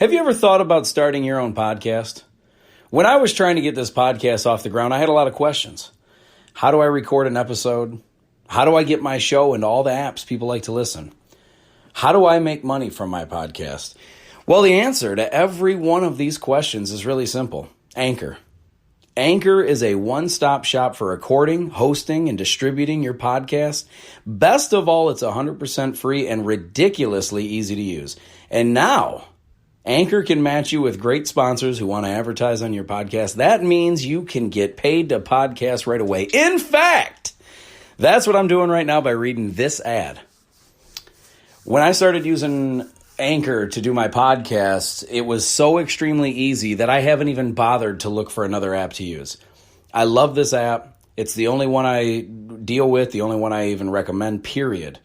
Have you ever thought about starting your own podcast? When I was trying to get this podcast off the ground, I had a lot of questions. How do I record an episode? How do I get my show into all the apps people like to listen? How do I make money from my podcast? Well, the answer to every one of these questions is really simple. Anchor. Anchor is a one-stop shop for recording, hosting, and distributing your podcast. Best of all, it's 100% free and ridiculously easy to use. And now, Anchor can match you with great sponsors who want to advertise on your podcast. That means you can get paid to podcast right away. In fact, that's what I'm doing right now by reading this ad. When I started using Anchor to do my podcast, it was so extremely easy that I haven't even bothered to look for another app to use. I love this app. It's the only one I deal with, the only one I even recommend, period.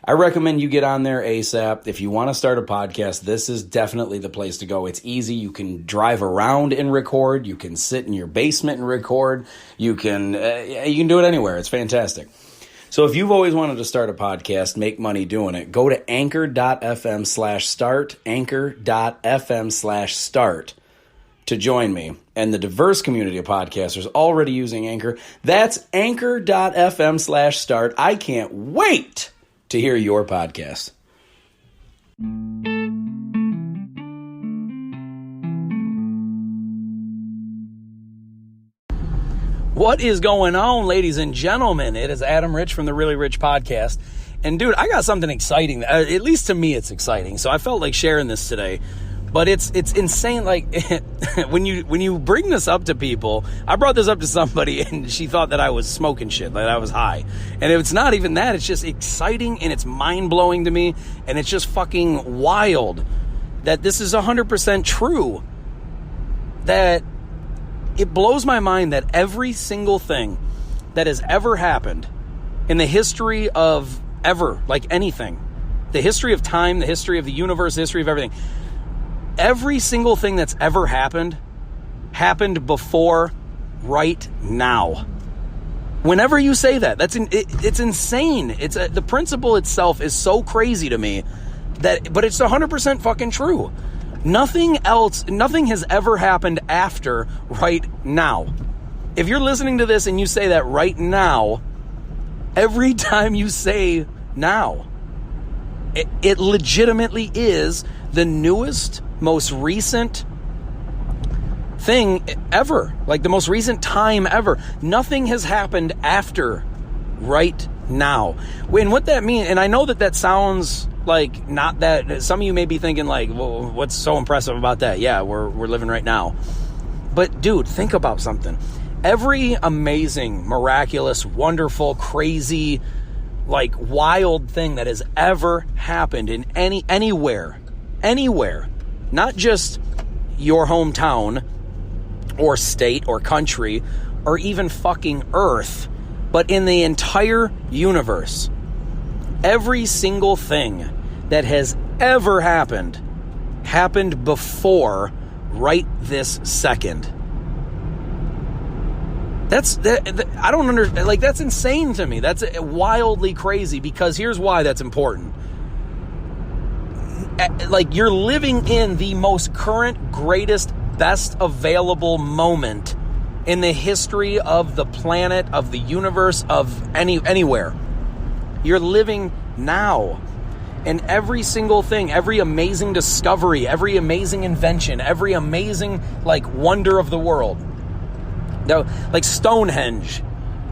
I recommend you get on there ASAP. If you want to start a podcast, this is definitely the place to go. It's easy. You can drive around and record. You can sit in your basement and record. You can do it anywhere. It's fantastic. So if you've always wanted to start a podcast, make money doing it, go to anchor.fm/start, anchor.fm/start to join me and the diverse community of podcasters already using Anchor. That's anchor.fm/start. I can't wait to hear your podcast. What is going on, ladies and gentlemen? It is Adam Rich from the Really Rich Podcast. And dude, I got something exciting. At least to me, it's exciting. So I felt like sharing this today. But it's insane. Like when you bring this up to people, I brought this up to somebody and she thought that I was smoking shit, that I was high. And it's not even that. It's just exciting and it's mind blowing to me. And it's just fucking wild that this is 100% true. That it blows my mind that every single thing that has ever happened in the history of ever, like anything, the history of time, the history of the universe, the history of everything, every single thing that's ever happened before right now. Whenever you say that, it's insane. The principle itself is so crazy to me but it's 100% fucking true. Nothing has ever happened after right now. If you're listening to this and you say that right now, every time you say now, it legitimately is the newest, most recent thing ever, like the most recent time ever. Nothing has happened after right now. And what that means, and I know that sounds like not that, some of you may be thinking like, well, what's so impressive about that? Yeah, we're living right now. But dude, think about something. Every amazing, miraculous, wonderful, crazy, like wild thing that has ever happened in anywhere, not just your hometown or state or country or even fucking Earth, but in the entire universe. Every single thing that has ever happened before right this second. I don't understand. Like, that's insane to me. That's wildly crazy, because here's why that's important. Like, you're living in the most current, greatest, best available moment in the history of the planet, of the universe, of anywhere. You're living now. And every single thing, every amazing discovery, every amazing invention, every amazing, like, wonder of the world. Now, like Stonehenge,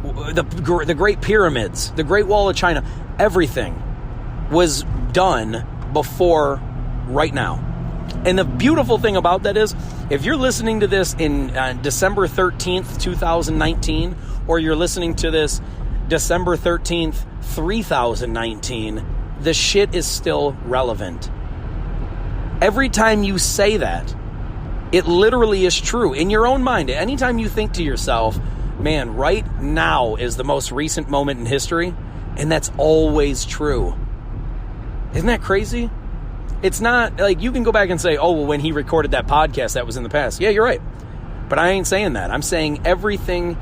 the Great Pyramids, the Great Wall of China, everything was done before right now. And the beautiful thing about that is, if you're listening to this in December 13th, 2019, or you're listening to this December 13th, 3019, the shit is still relevant. Every time you say that, it literally is true in your own mind. Anytime you think to yourself, man, right now is the most recent moment in history, and that's always true. Isn't that crazy? It's not like you can go back and say, oh, well, when he recorded that podcast, that was in the past. Yeah, you're right. But I ain't saying that. I'm saying everything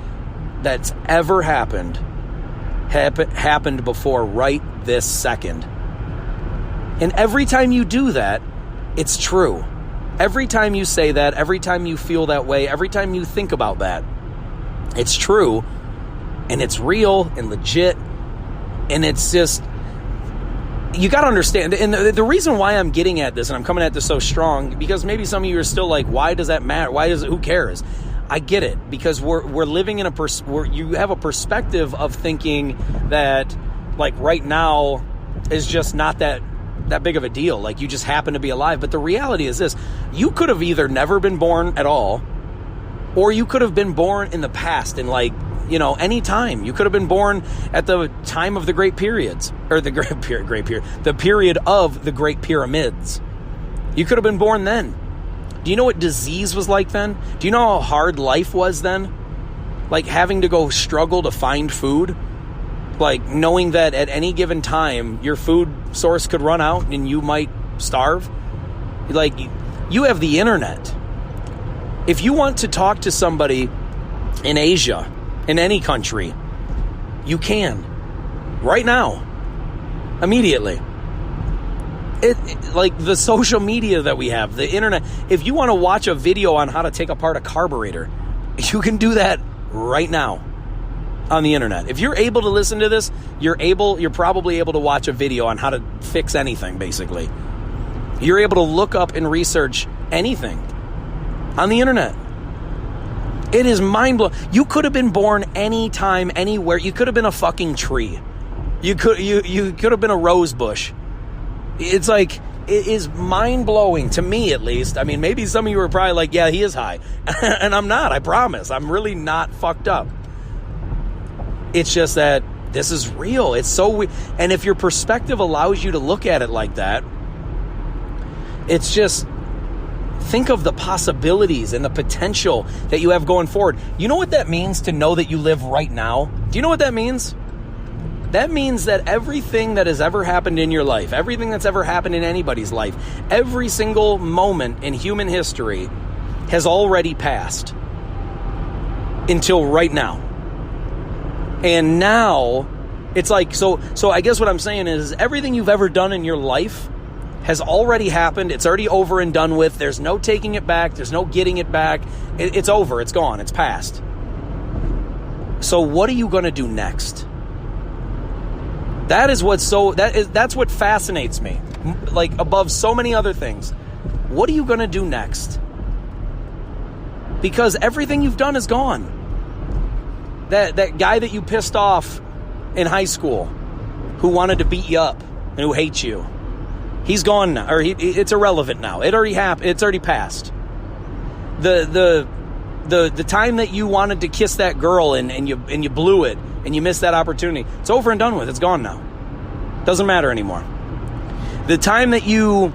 that's ever happened before right this second. And every time you do that, it's true. Every time you say that, every time you feel that way, every time you think about that, it's true, and it's real and legit, and it's just, you got to understand. And the reason why I'm getting at this, and I'm coming at this so strong, because maybe some of you are still like, why does that matter? Who cares? I get it, because we're living in you have a perspective of thinking that, like, right now is just not that big of a deal. Like, you just happen to be alive. But the reality is this: you could have either never been born at all, or you could have been born in the past, in, like, any time. You could have been born at the time of the Great Periods, or the Great Period, the period of the Great Pyramids. You could have been born then. Do you know what disease was like then? Do you know how hard life was then? Like, having to go struggle to find food. Like, knowing that at any given time, your food source could run out and you might starve. Like, you have the internet. If you want to talk to somebody in Asia, in any country, you can. Right now. Immediately. Like, the social media that we have, the internet. If you want to watch a video on how to take apart a carburetor, you can do that right now on the internet. If you're able to listen to this, you're probably able to watch a video on how to fix anything, basically. You're able to look up and research anything on the internet. It is mind-blowing. You could have been born anytime, anywhere. You could have been a fucking tree. You could have been a rose bush. It's like, it is mind-blowing to me, at least. I mean, maybe some of you are probably like, yeah, he is high. And I'm not, I promise. I'm really not fucked up. It's just that this is real. It's so weird. And if your perspective allows you to look at it like that, it's just, think of the possibilities and the potential that you have going forward. You know what that means to know that you live right now? Do you know what that means? That means that everything that has ever happened in your life, everything that's ever happened in anybody's life, every single moment in human history has already passed until right now. And now, it's like, so I guess what I'm saying is, everything you've ever done in your life has already happened. It's already over and done with. There's no taking it back. There's no getting it back. It's over. It's gone. It's past. So what are you going to do next? That's what fascinates me, like, above so many other things. What are you going to do next? Because everything you've done is gone. That guy that you pissed off in high school, who wanted to beat you up and who hates you, he's gone now, or it's irrelevant now. It already happened. It's already passed. The time that you wanted to kiss that girl and you blew it and you missed that opportunity, it's over and done with. It's gone now. Doesn't matter anymore. The time that you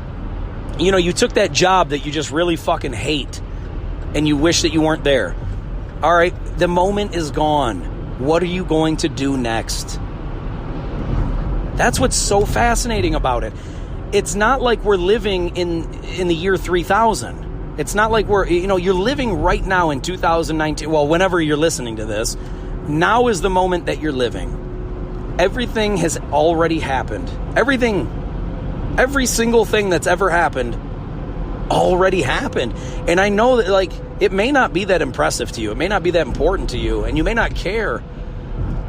took that job that you just really fucking hate and you wish that you weren't there. All right, the moment is gone. What are you going to do next? That's what's so fascinating about it. It's not like we're living in the year 3000. It's not like you're living right now in 2019. Well, whenever you're listening to this, now is the moment that you're living. Everything has already happened. Every single thing that's ever happened already happened. And I know that, like, it may not be that impressive to you. It may not be that important to you, and you may not care.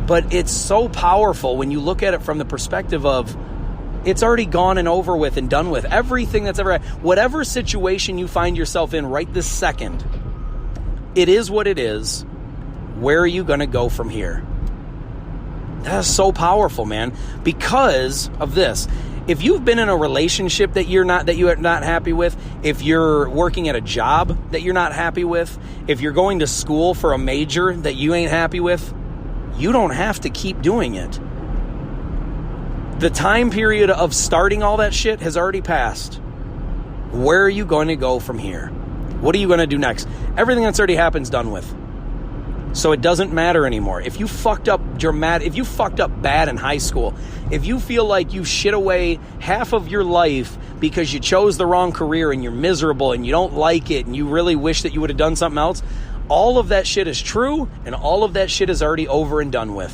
But it's so powerful when you look at it from the perspective of, it's already gone and over with and done with. Everything that's ever, whatever situation you find yourself in right this second, it is what it is. Where are you going to go from here? That is so powerful, man, because of this. If you've been in a relationship that you are not happy with, if you're working at a job that you're not happy with, if you're going to school for a major that you ain't happy with, you don't have to keep doing it. The time period of starting all that shit has already passed. Where are you going to go from here? What are you going to do next? Everything that's already happened's done with. So it doesn't matter anymore. If you fucked up bad in high school, if you feel like you shit away half of your life because you chose the wrong career and you're miserable and you don't like it and you really wish that you would have done something else, all of that shit is true and all of that shit is already over and done with.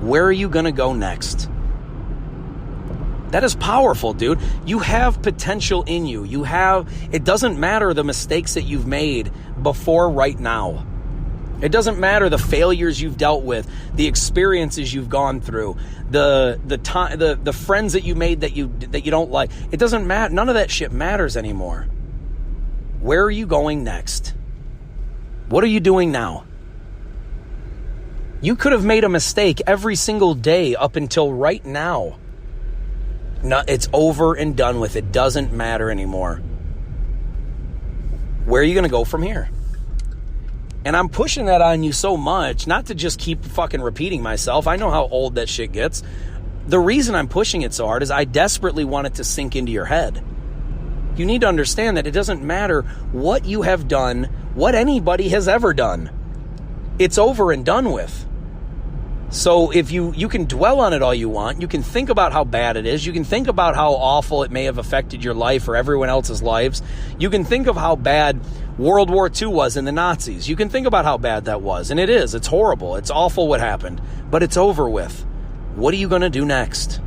Where are you going to go next? That is powerful, dude. You have potential in you. It doesn't matter the mistakes that you've made before right now. It doesn't matter the failures you've dealt with, the experiences you've gone through, the friends that you made that you don't like. It doesn't matter. None of that shit matters anymore. Where are you going next? What are you doing now? You could have made a mistake every single day up until right now. No, it's over and done with. It doesn't matter anymore. Where are you going to go from here? And I'm pushing that on you so much, not to just keep fucking repeating myself. I know how old that shit gets. The reason I'm pushing it so hard is I desperately want it to sink into your head. You need to understand that it doesn't matter what you have done, what anybody has ever done. It's over and done with. So if you can dwell on it all you want, you can think about how bad it is, you can think about how awful it may have affected your life or everyone else's lives, you can think of how bad World War II was in the Nazis, you can think about how bad that was, and it's horrible, it's awful what happened, but it's over with. What are you going to do next?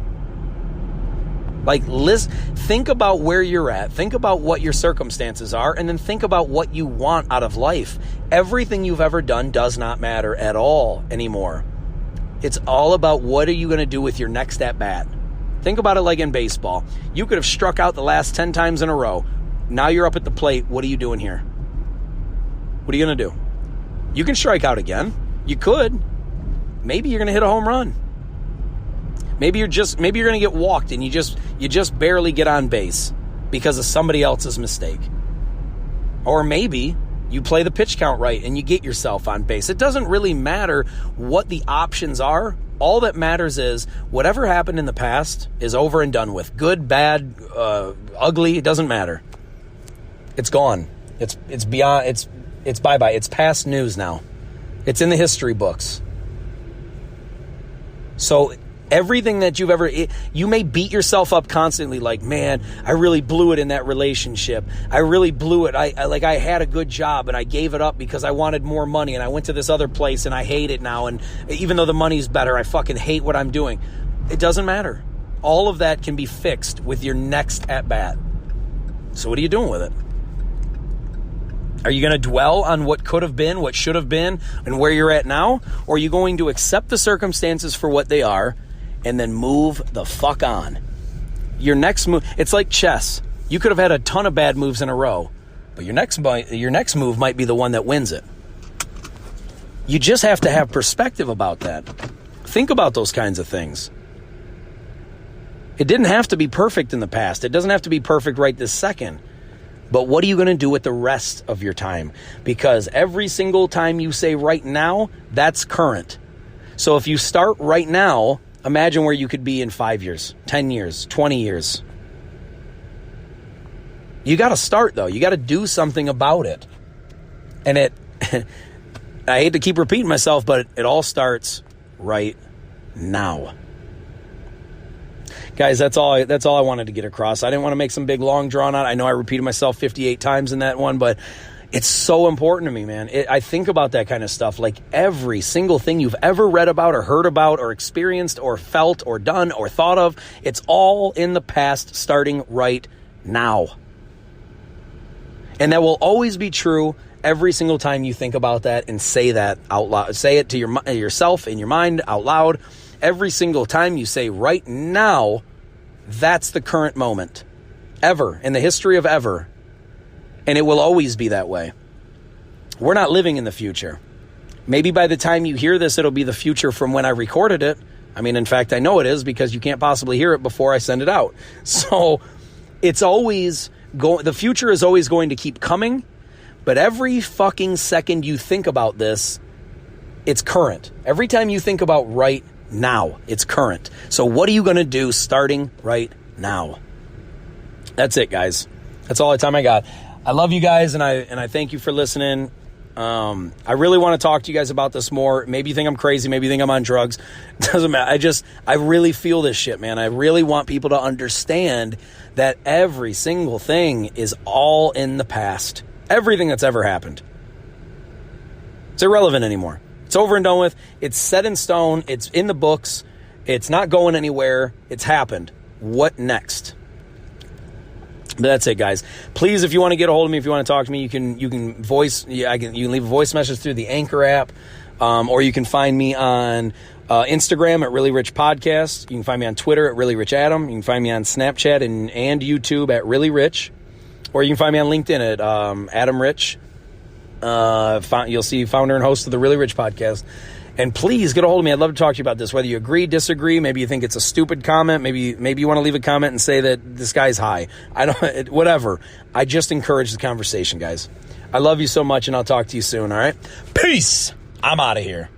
Think about where you're at, think about what your circumstances are, and then think about what you want out of life. Everything you've ever done does not matter at all anymore. It's all about what are you going to do with your next at-bat. Think about it like in baseball. You could have struck out the last 10 times in a row. Now you're up at the plate. What are you doing here? What are you going to do? You can strike out again. You could. Maybe you're going to hit a home run. Maybe you're going to get walked and you just barely get on base because of somebody else's mistake. Or maybe you play the pitch count right and you get yourself on base. It doesn't really matter what the options are. All that matters is whatever happened in the past is over and done with. Good, bad, ugly, it doesn't matter. It's gone. It's beyond, it's bye-bye. It's past news now. It's in the history books. So everything that you've ever, you may beat yourself up constantly like, man, I really blew it in that relationship. I really blew it. I had a good job and I gave it up because I wanted more money and I went to this other place and I hate it now. And even though the money's better, I fucking hate what I'm doing. It doesn't matter. All of that can be fixed with your next at bat. So what are you doing with it? Are you going to dwell on what could have been, what should have been, and where you're at now? Or are you going to accept the circumstances for what they are and then move the fuck on? Your next move, it's like chess. You could have had a ton of bad moves in a row, but your next move might be the one that wins it. You just have to have perspective about that. Think about those kinds of things. It didn't have to be perfect in the past. It doesn't have to be perfect right this second. But what are you going to do with the rest of your time? Because every single time you say right now, that's current. So if you start right now, imagine where you could be in 5 years, 10 years, 20 years. You got to start, though. You got to do something about it. And I hate to keep repeating myself, but it all starts right now. Guys, that's all I wanted to get across. I didn't want to make some big, long, drawn out. I know I repeated myself 58 times in that one, but it's so important to me, man. I think about that kind of stuff. Like every single thing you've ever read about or heard about or experienced or felt or done or thought of, it's all in the past starting right now. And that will always be true every single time you think about that and say that out loud. Say it to yourself in your mind out loud. Every single time you say right now, that's the current moment. Ever. In the history of ever. And it will always be that way. We're not living in the future. Maybe by the time you hear this, it'll be the future from when I recorded it. I mean, in fact, I know it is because you can't possibly hear it before I send it out. So it's always the future is always going to keep coming. But every fucking second you think about this, it's current. Every time you think about right now, it's current. So what are you going to do starting right now? That's it, guys. That's all the time I got. I love you guys, and I thank you for listening. I really want to talk to you guys about this more. Maybe you think I'm crazy. Maybe you think I'm on drugs. Doesn't matter. I really feel this shit, man. I really want people to understand that every single thing is all in the past. Everything that's ever happened. It's irrelevant anymore. It's over and done with. It's set in stone. It's in the books. It's not going anywhere. It's happened. what next? But that's it, guys. Please, if you want to get a hold of me, if you want to talk to me, you can you can leave a voice message through the Anchor app, or you can find me on Instagram at Really Rich Podcast. You can find me on Twitter at Really Rich Adam. You can find me on Snapchat and YouTube at Really Rich, or you can find me on LinkedIn at Adam Rich. You'll see founder and host of the Really Rich Podcast. And please get a hold of me. I'd love to talk to you about this. Whether you agree, disagree, maybe you think it's a stupid comment, maybe you want to leave a comment and say that this guy's high. Whatever. I just encourage the conversation, guys. I love you so much, and I'll talk to you soon, all right? Peace. I'm out of here.